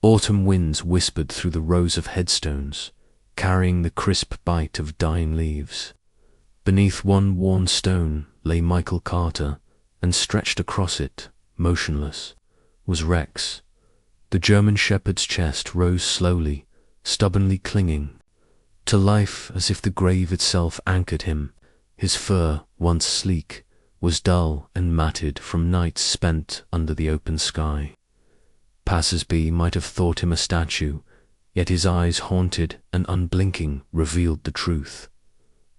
Autumn winds whispered through the rows of headstones, carrying the crisp bite of dying leaves. Beneath one worn stone lay Michael Carter, and stretched across it, motionless, was Rex. The German shepherd's chest rose slowly, stubbornly clinging to life, as if the grave itself anchored him. His fur, once sleek, was dull and matted from nights spent under the open sky. Passers-by might have thought him a statue, yet his eyes, haunted and unblinking, revealed the truth.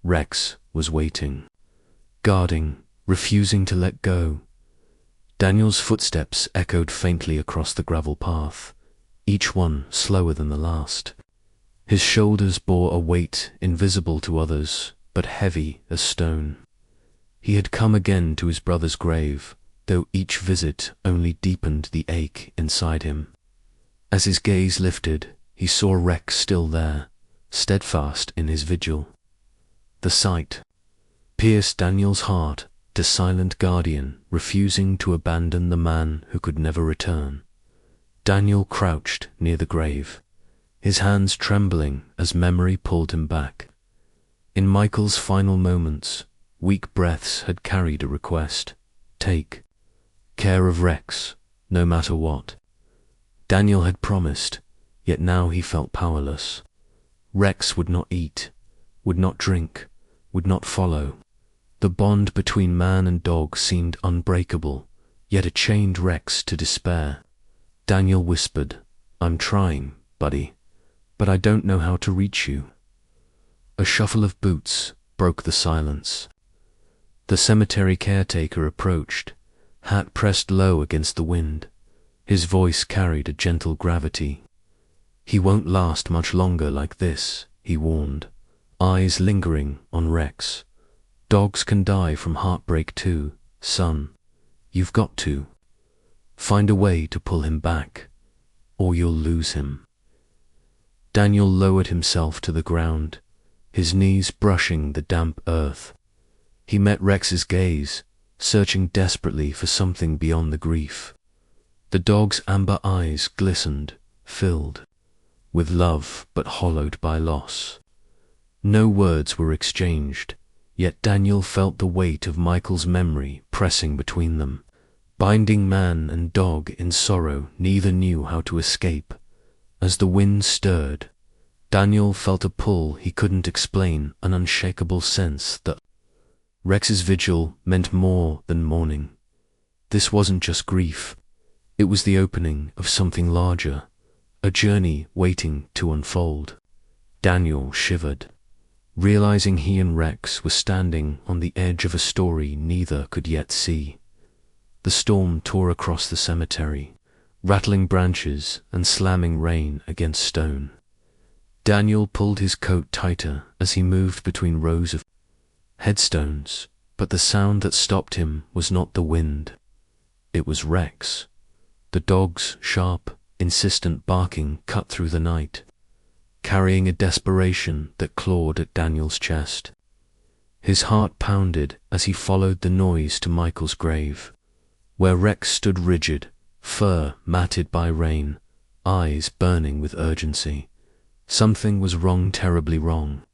Rex was waiting, guarding, refusing to let go. Daniel's footsteps echoed faintly across the gravel path, each one slower than the last. His shoulders bore a weight invisible to others, but heavy as stone. He had come again to his brother's grave, though each visit only deepened the ache inside him. As his gaze lifted, he saw Rex still there, steadfast in his vigil. The sight pierced Daniel's heart, the silent guardian refusing to abandon the man who could never return. Daniel crouched near the grave, his hands trembling as memory pulled him back. In Michael's final moments, weak breaths had carried a request: take care of Rex, no matter what. Daniel had promised, yet now he felt powerless. Rex would not eat, would not drink, would not follow. The bond between man and dog seemed unbreakable, yet it chained Rex to despair. Daniel whispered, "I'm trying, buddy, but I don't know how to reach you." A shuffle of boots broke the silence. The cemetery caretaker approached, hat pressed low against the wind. His voice carried a gentle gravity. "He won't last much longer like this," he warned, eyes lingering on Rex. "Dogs can die from heartbreak too, son. You've got to find a way to pull him back, or you'll lose him." Daniel lowered himself to the ground, his knees brushing the damp earth. He met Rex's gaze, searching desperately for something beyond the grief. The dog's amber eyes glistened, filled with love but hollowed by loss. No words were exchanged, yet Daniel felt the weight of Michael's memory pressing between them, binding man and dog in sorrow neither knew how to escape. As the wind stirred, Daniel felt a pull he couldn't explain, an unshakable sense that Rex's vigil meant more than mourning. This wasn't just grief, it was the opening of something larger, a journey waiting to unfold. Daniel shivered, realizing he and Rex were standing on the edge of a story neither could yet see. The storm tore across the cemetery, rattling branches and slamming rain against stone. Daniel pulled his coat tighter as he moved between rows of headstones, but the sound that stopped him was not the wind. It was Rex. The dog's sharp, insistent barking cut through the night, carrying a desperation that clawed at Daniel's chest. His heart pounded as he followed the noise to Michael's grave, where Rex stood rigid, fur matted by rain, eyes burning with urgency. Something was wrong, terribly wrong.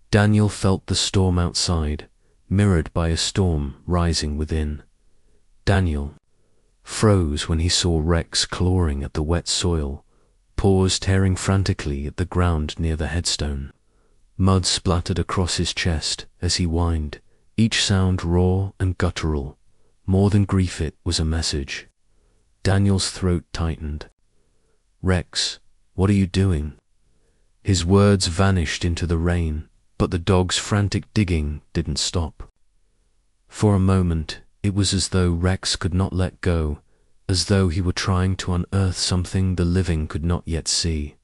Daniel felt the storm outside, mirrored by a storm rising within. Daniel froze when he saw Rex clawing at the wet soil, paws tearing frantically at the ground near the headstone. Mud splattered across his chest as he whined, each sound raw and guttural. More than grief, it was a message. Daniel's throat tightened. "Rex, what are you doing?" His words vanished into the rain, but the dog's frantic digging didn't stop. For a moment, it was as though Rex could not let go, as though he were trying to unearth something the living could not yet see.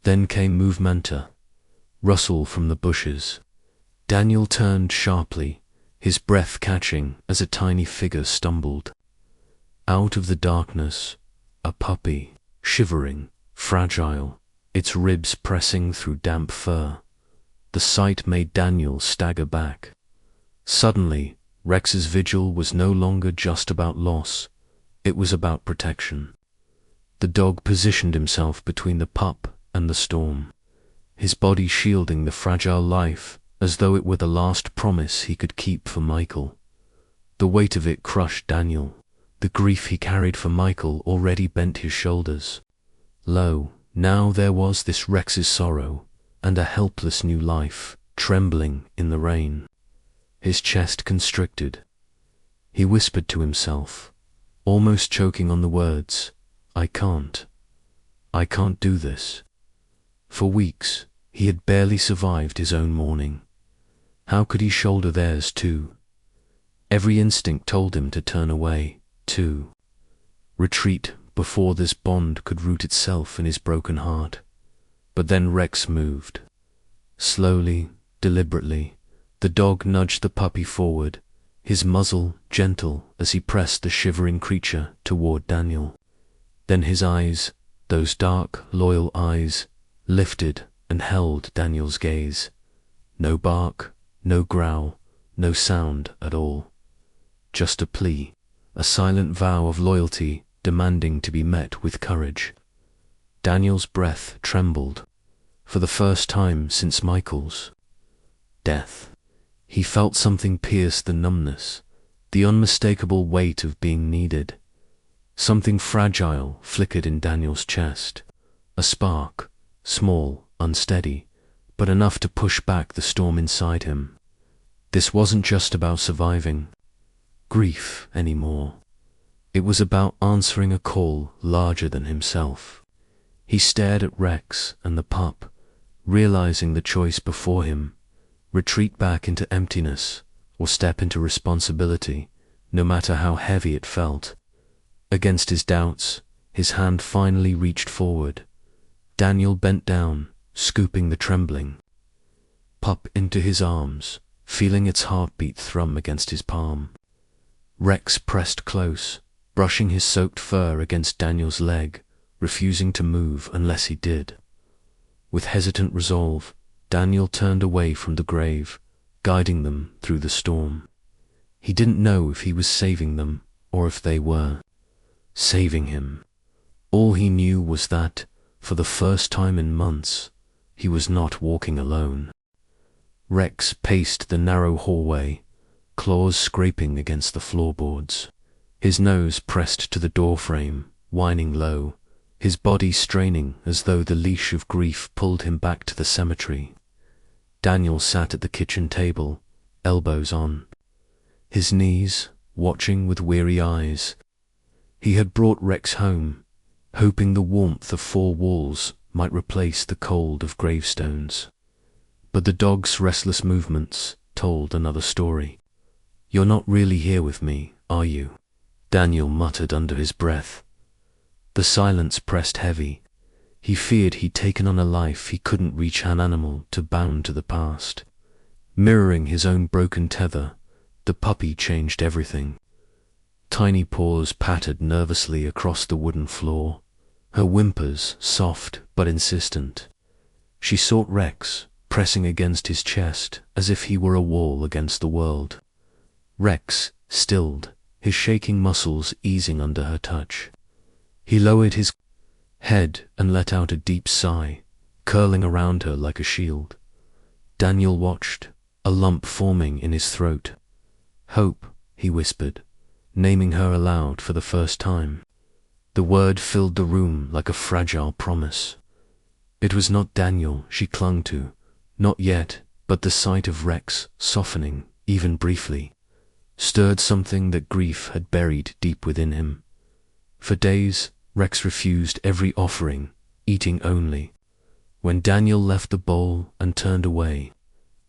Then came movementa, rustle from the bushes. Daniel turned sharply, his breath catching as a tiny figure stumbled. Out of the darkness, a puppy, shivering, fragile, its ribs pressing through damp fur. The sight made Daniel stagger back. Suddenly, Rex's vigil was no longer just about loss, it was about protection. The dog positioned himself between the pup and the storm, his body shielding the fragile life as though it were the last promise he could keep for Michael. The weight of it crushed Daniel. The grief he carried for Michael already bent his shoulders. Lo, now there was this Rex's sorrow, and a helpless new life, trembling in the rain. His chest constricted. He whispered to himself, almost choking on the words, I can't do this. For weeks, he had barely survived his own mourning. How could he shoulder theirs too? Every instinct told him to turn away, too. Retreat before this bond could root itself in his broken heart. But then Rex moved. Slowly, deliberately, the dog nudged the puppy forward, his muzzle gentle as he pressed the shivering creature toward Daniel. Then his eyes, those dark, loyal eyes, lifted and held Daniel's gaze. No bark, no growl, no sound at all. Just a plea, a silent vow of loyalty demanding to be met with courage. Daniel's breath trembled, for the first time since Michael's death. He felt something pierce the numbness, the unmistakable weight of being needed. Something fragile flickered in Daniel's chest, a spark, small, unsteady, but enough to push back the storm inside him. This wasn't just about surviving grief anymore. It was about answering a call larger than himself. He stared at Rex and the pup, realizing the choice before him: retreat back into emptiness or step into responsibility, no matter how heavy it felt. Against his doubts, his hand finally reached forward. Daniel bent down, scooping the trembling pup into his arms, feeling its heartbeat thrum against his palm. Rex pressed close, brushing his soaked fur against Daniel's leg, refusing to move unless he did. With hesitant resolve, Daniel turned away from the grave, guiding them through the storm. He didn't know if he was saving them or if they were saving him. All he knew was that, for the first time in months, he was not walking alone. Rex paced the narrow hallway, claws scraping against the floorboards. His nose pressed to the doorframe, whining low, his body straining as though the leash of grief pulled him back to the cemetery. Daniel sat at the kitchen table, elbows on, his knees, watching with weary eyes. He had brought Rex home, hoping the warmth of four walls might replace the cold of gravestones. But the dog's restless movements told another story. You're not really here with me, are you? Daniel muttered under his breath. The silence pressed heavy. He feared he'd taken on a life he couldn't reach an animal to bound to the past. Mirroring his own broken tether, the puppy changed everything. Tiny paws pattered nervously across the wooden floor, her whimpers soft but insistent. She sought Rex, pressing against his chest as if he were a wall against the world. Rex stilled, his shaking muscles easing under her touch. He lowered his head and let out a deep sigh, curling around her like a shield. Daniel watched, a lump forming in his throat. Hope, he whispered, naming her aloud for the first time. The word filled the room like a fragile promise. It was not Daniel she clung to, not yet, but the sight of Rex softening, even briefly, stirred something that grief had buried deep within him. For days, Rex refused every offering, eating only. When Daniel left the bowl and turned away.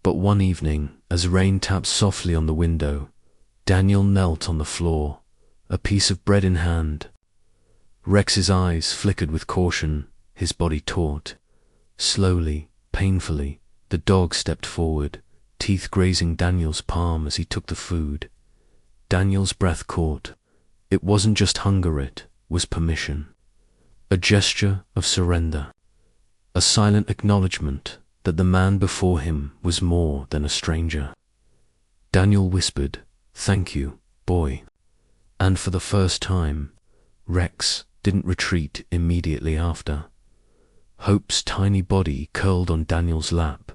But one evening, as rain tapped softly on the window, Daniel knelt on the floor, a piece of bread in hand. Rex's eyes flickered with caution, his body taut. Slowly, painfully, the dog stepped forward, teeth grazing Daniel's palm as he took the food. Daniel's breath caught. It wasn't just hunger, it was permission. A gesture of surrender. A silent acknowledgement that the man before him was more than a stranger. Daniel whispered, "Thank you, boy." And for the first time, Rex didn't retreat immediately after. Hope's tiny body curled on Daniel's lap,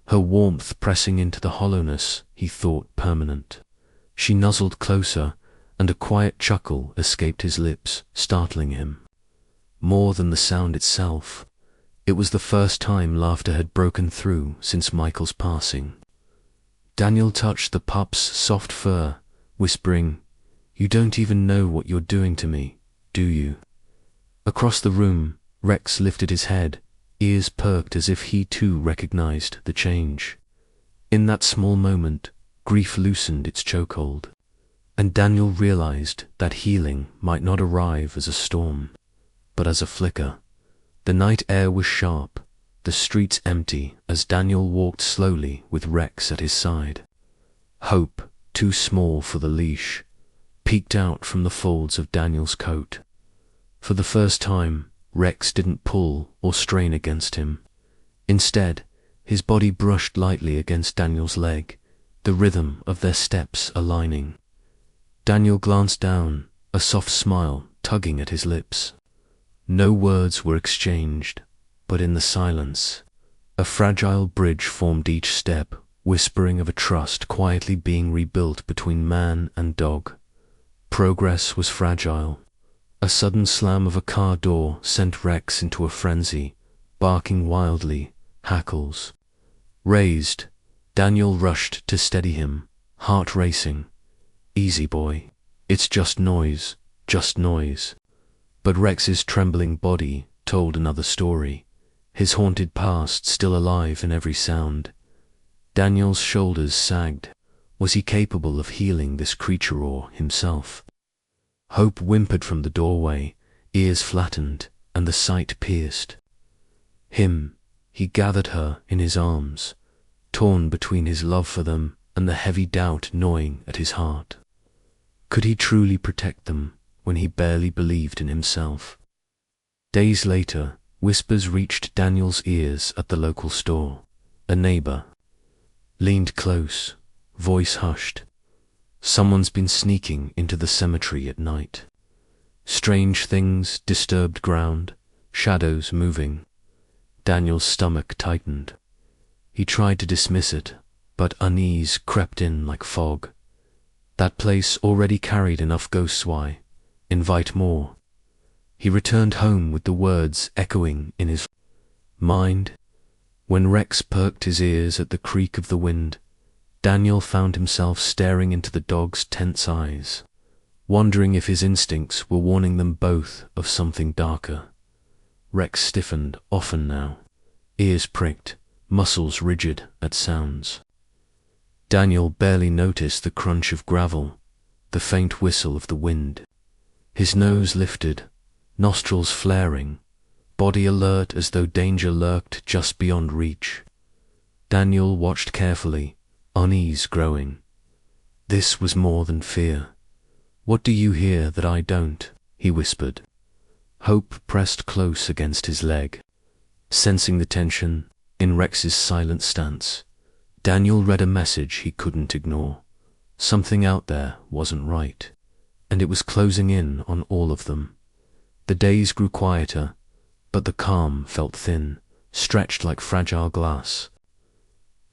her warmth pressing into the hollowness he thought permanent. She nuzzled closer, and a quiet chuckle escaped his lips, startling him. More than the sound itself, it was the first time laughter had broken through since Michael's passing. Daniel touched the pup's soft fur, whispering, "You don't even know what you're doing to me, do you?" Across the room, Rex lifted his head, ears perked as if he too recognized the change. In that small moment, grief loosened its chokehold, and Daniel realized that healing might not arrive as a storm, but as a flicker. The night air was sharp, the streets empty as Daniel walked slowly with Rex at his side. Hope, too small for the leash, peeked out from the folds of Daniel's coat. For the first time, Rex didn't pull or strain against him. Instead, his body brushed lightly against Daniel's leg, the rhythm of their steps aligning. Daniel glanced down, a soft smile tugging at his lips. No words were exchanged, but in the silence, a fragile bridge formed each step, whispering of a trust quietly being rebuilt between man and dog. Progress was fragile. A sudden slam of a car door sent Rex into a frenzy, barking wildly, hackles. Raised, Daniel rushed to steady him, heart racing. "Easy, boy. It's just noise, just noise." But Rex's trembling body told another story, his haunted past still alive in every sound. Daniel's shoulders sagged. Was he capable of healing this creature himself? Hope whimpered from the doorway, ears flattened, and the sight pierced. He gathered her in his arms, torn between his love for them and the heavy doubt gnawing at his heart. Could he truly protect them when he barely believed in himself? Days later, whispers reached Daniel's ears at the local store. A neighbor leaned close, voice hushed. "Someone's been sneaking into the cemetery at night. Strange things disturbed ground, shadows moving." Daniel's stomach tightened. He tried to dismiss it, but unease crept in like fog. That place already carried enough ghosts. Why invite more? He returned home with the words echoing in his mind. When Rex perked his ears at the creak of the wind, Daniel found himself staring into the dog's tense eyes, wondering if his instincts were warning them both of something darker. Rex stiffened often now, ears pricked, muscles rigid at sounds. Daniel barely noticed the crunch of gravel, the faint whistle of the wind. His nose lifted, nostrils flaring, body alert as though danger lurked just beyond reach. Daniel watched carefully, unease growing. This was more than fear. "What do you hear that I don't?" he whispered. Hope pressed close against his leg. Sensing the tension in Rex's silent stance, Daniel read a message he couldn't ignore. Something out there wasn't right, and it was closing in on all of them. The days grew quieter, but the calm felt thin, stretched like fragile glass.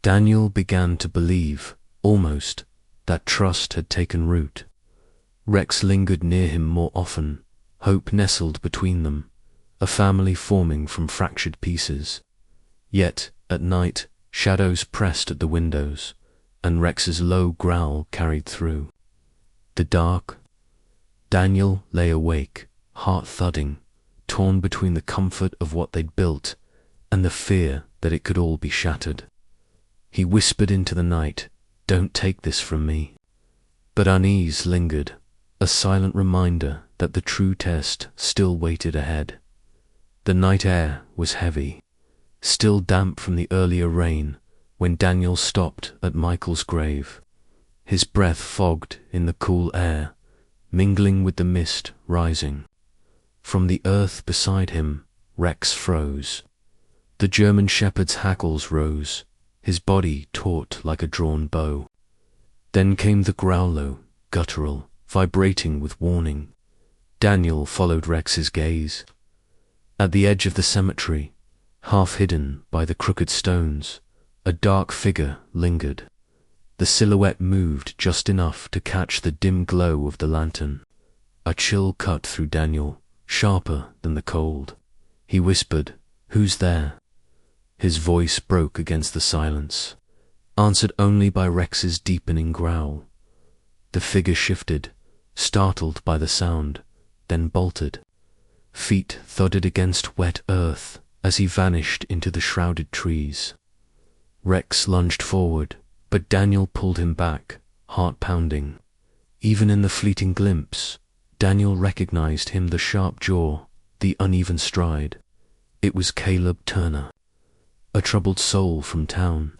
Daniel began to believe, almost, that trust had taken root. Rex lingered near him more often, hope nestled between them, a family forming from fractured pieces. Yet, at night, shadows pressed at the windows, and Rex's low growl carried through. The dark. Daniel lay awake, heart thudding, torn between the comfort of what they'd built and the fear that it could all be shattered. He whispered into the night, "Don't take this from me." But unease lingered, a silent reminder that the true test still waited ahead. The night air was heavy, still damp from the earlier rain when Daniel stopped at Michael's grave. His breath fogged in the cool air, mingling with the mist rising. From the earth beside him, Rex froze. The German shepherd's hackles rose, his body taut like a drawn bow. Then came the growlo, guttural, vibrating with warning. Daniel followed Rex's gaze. At the edge of the cemetery, half hidden by the crooked stones, a dark figure lingered. The silhouette moved just enough to catch the dim glow of the lantern. A chill cut through Daniel, sharper than the cold. He whispered, "Who's there?" His voice broke against the silence, answered only by Rex's deepening growl. The figure shifted, startled by the sound, then bolted. Feet thudded against wet earth as he vanished into the shrouded trees. Rex lunged forward, but Daniel pulled him back, heart pounding. Even in the fleeting glimpse, Daniel recognized him, the sharp jaw, the uneven stride. It was Caleb Turner, a troubled soul from town,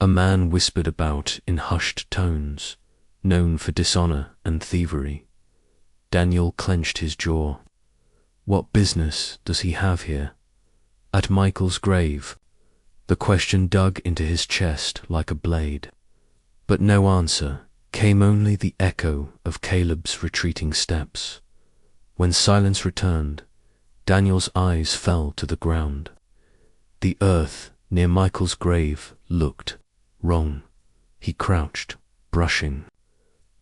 a man whispered about in hushed tones, known for dishonor and thievery. Daniel clenched his jaw. What business does he have here? At Michael's grave? The question dug into his chest like a blade. But no answer, came only the echo of Caleb's retreating steps. When silence returned, Daniel's eyes fell to the ground. The earth near Michael's grave looked wrong. He crouched, brushing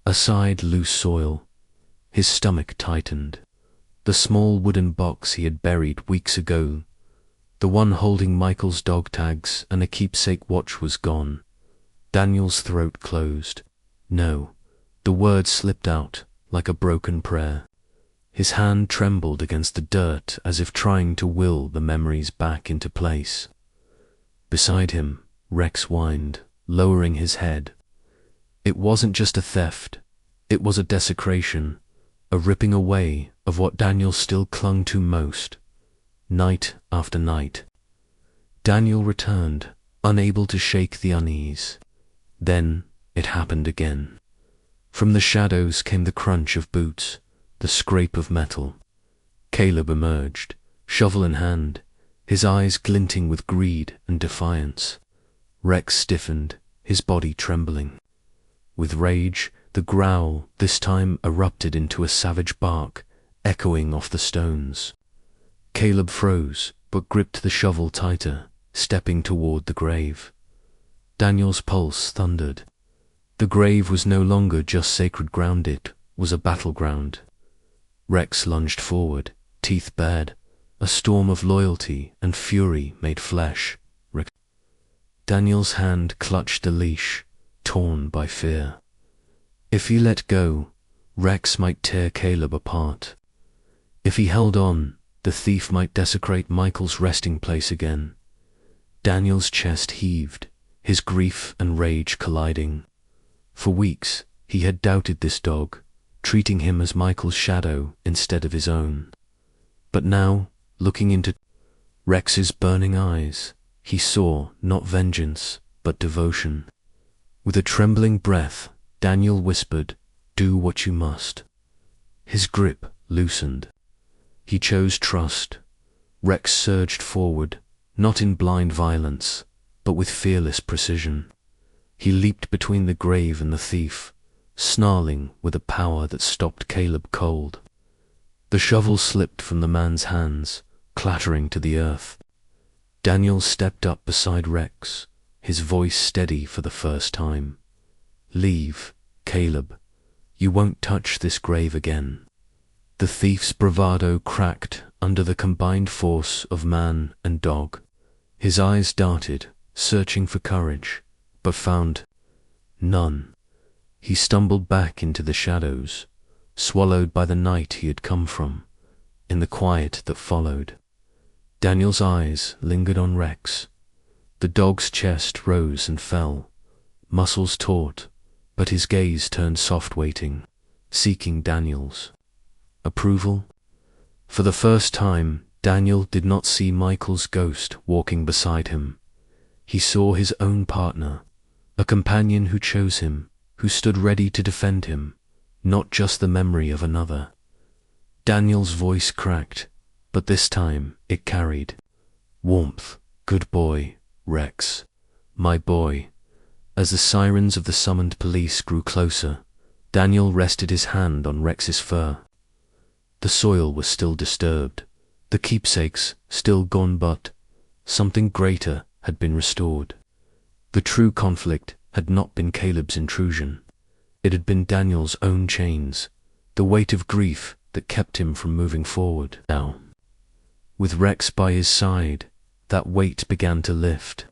aside loose soil. His stomach tightened. The small wooden box he had buried weeks ago, the one holding Michael's dog tags and a keepsake watch, was gone. Daniel's throat closed. No, the words slipped out like a broken prayer. His hand trembled against the dirt as if trying to will the memories back into place. Beside him, Rex whined, lowering his head. It wasn't just a theft, it was a desecration, a ripping away of what Daniel still clung to most. Night after night, Daniel returned, unable to shake the unease. Then it happened again. From the shadows came the crunch of boots, the scrape of metal. Caleb emerged, shovel in hand, his eyes glinting with greed and defiance. Rex stiffened, his body trembling. With rage, the growl this time erupted into a savage bark, echoing off the stones. Caleb froze, but gripped the shovel tighter, stepping toward the grave. Daniel's pulse thundered. The grave was no longer just sacred ground, it was a battleground. Rex lunged forward, teeth bared. A storm of loyalty and fury made flesh. Daniel's hand clutched the leash, torn by fear. If he let go, Rex might tear Caleb apart. If he held on, the thief might desecrate Michael's resting place again. Daniel's chest heaved, his grief and rage colliding. For weeks, he had doubted this dog, treating him as Michael's shadow instead of his own. But now, looking into Rex's burning eyes, he saw not vengeance, but devotion. With a trembling breath, Daniel whispered, "Do what you must." His grip loosened. He chose trust. Rex surged forward, not in blind violence, but with fearless precision. He leaped between the grave and the thief, snarling with a power that stopped Caleb cold. The shovel slipped from the man's hands, clattering to the earth. Daniel stepped up beside Rex, his voice steady for the first time. "Leave, Caleb. You won't touch this grave again." The thief's bravado cracked under the combined force of man and dog. His eyes darted, searching for courage, but found none. He stumbled back into the shadows, swallowed by the night he had come from, in the quiet that followed. Daniel's eyes lingered on Rex. The dog's chest rose and fell, muscles taut, but his gaze turned soft, waiting, seeking Daniel's. Approval? For the first time, Daniel did not see Michael's ghost walking beside him. He saw his own partner, a companion who chose him, who stood ready to defend him, not just the memory of another. Daniel's voice cracked, but this time it carried warmth. "Good boy, Rex. My boy." As the sirens of the summoned police grew closer, Daniel rested his hand on Rex's fur. The soil was still disturbed, the keepsakes still gone, but something greater had been restored. The true conflict had not been Caleb's intrusion. It had been Daniel's own chains, the weight of grief that kept him from moving forward. Now, with Rex by his side, that weight began to lift.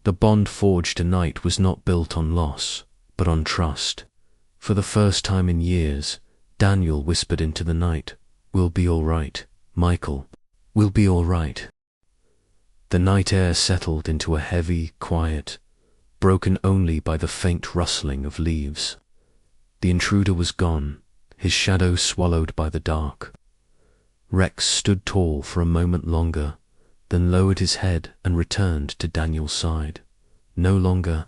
The bond forged tonight was not built on loss, but on trust. For the first time in years, Daniel whispered into the night, "We'll be all right, Michael. We'll be all right." The night air settled into a heavy quiet, broken only by the faint rustling of leaves. The intruder was gone, his shadow swallowed by the dark. Rex stood tall for a moment longer, then lowered his head and returned to Daniel's side. No longer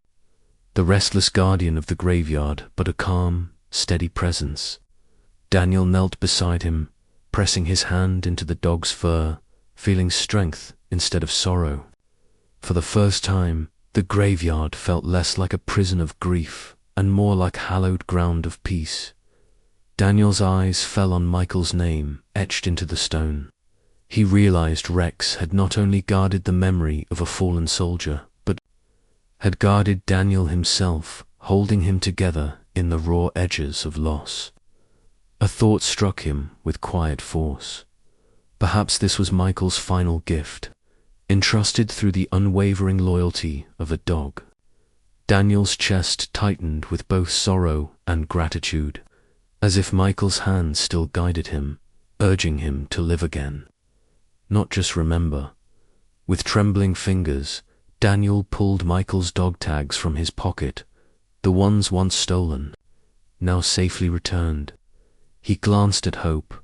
the restless guardian of the graveyard, but a calm, steady presence. Daniel knelt beside him, pressing his hand into the dog's fur, feeling strength instead of sorrow. For the first time, the graveyard felt less like a prison of grief and more like hallowed ground of peace. Daniel's eyes fell on Michael's name etched into the stone. He realized Rex had not only guarded the memory of a fallen soldier, but had guarded Daniel himself, holding him together in the raw edges of loss. A thought struck him with quiet force. Perhaps this was Michael's final gift, entrusted through the unwavering loyalty of a dog. Daniel's chest tightened with both sorrow and gratitude, as if Michael's hand still guided him, urging him to live again. Not just remember. With trembling fingers, Daniel pulled Michael's dog tags from his pocket, the ones once stolen, now safely returned. He glanced at Hope,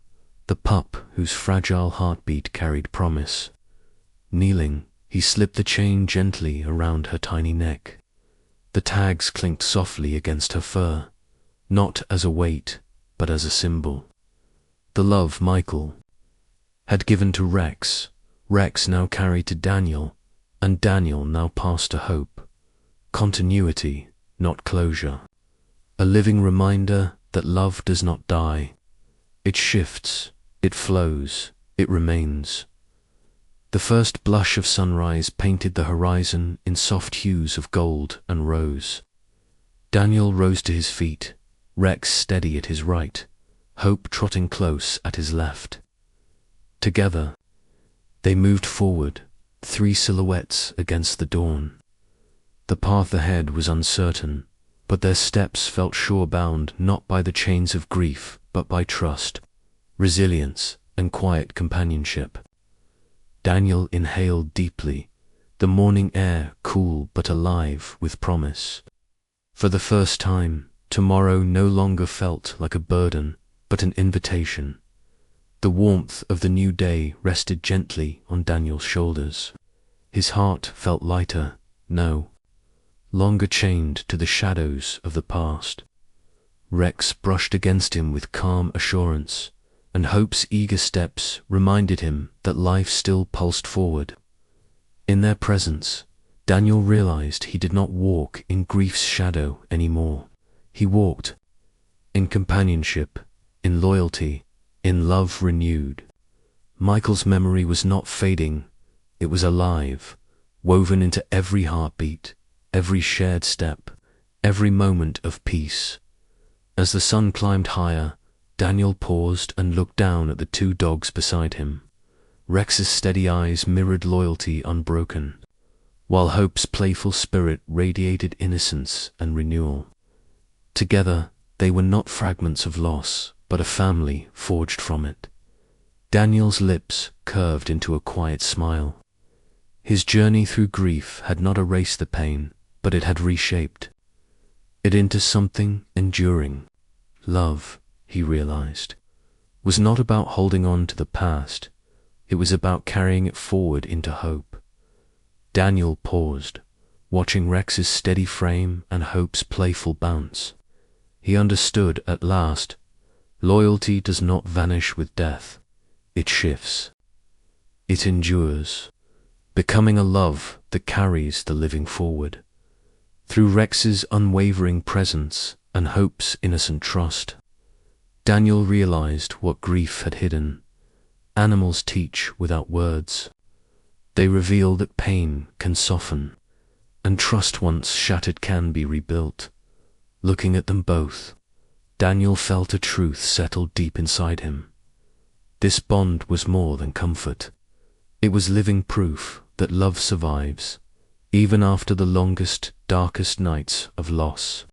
the pup whose fragile heartbeat carried promise. Kneeling, he slipped the chain gently around her tiny neck. The tags clinked softly against her fur, not as a weight, but as a symbol. The love Michael had given to Rex, Rex now carried to Daniel, and Daniel now passed to Hope. Continuity, not closure. A living reminder that love does not die. It shifts, it flows, it remains. The first blush of sunrise painted the horizon in soft hues of gold and rose. Daniel rose to his feet, Rex steady at his right, Hope trotting close at his left. Together, they moved forward, 3 silhouettes against the dawn. The path ahead was uncertain, but their steps felt sure-bound not by the chains of grief, but by trust, resilience, and quiet companionship. Daniel inhaled deeply, the morning air cool but alive with promise. For the first time, tomorrow no longer felt like a burden, but an invitation. The warmth of the new day rested gently on Daniel's shoulders. His heart felt lighter, no longer chained to the shadows of the past. Rex brushed against him with calm assurance, and Hope's eager steps reminded him that life still pulsed forward. In their presence, Daniel realized he did not walk in grief's shadow anymore. He walked in companionship, in loyalty, in love renewed. Michael's memory was not fading, it was alive, woven into every heartbeat, every shared step, every moment of peace. As the sun climbed higher, Daniel paused and looked down at the 2 dogs beside him. Rex's steady eyes mirrored loyalty unbroken, while Hope's playful spirit radiated innocence and renewal. Together, they were not fragments of loss, but a family forged from it. Daniel's lips curved into a quiet smile. His journey through grief had not erased the pain, but it had reshaped it into something enduring. Love, he realized, was not about holding on to the past. It was about carrying it forward into hope. Daniel paused, watching Rex's steady frame and Hope's playful bounce. He understood at last, loyalty does not vanish with death. It shifts. It endures, becoming a love that carries the living forward. Through Rex's unwavering presence and Hope's innocent trust, Daniel realized what grief had hidden. Animals teach without words. They reveal that pain can soften, and trust once shattered can be rebuilt. Looking at them both, Daniel felt a truth settle deep inside him. This bond was more than comfort. It was living proof that love survives, even after the longest, darkest nights of loss.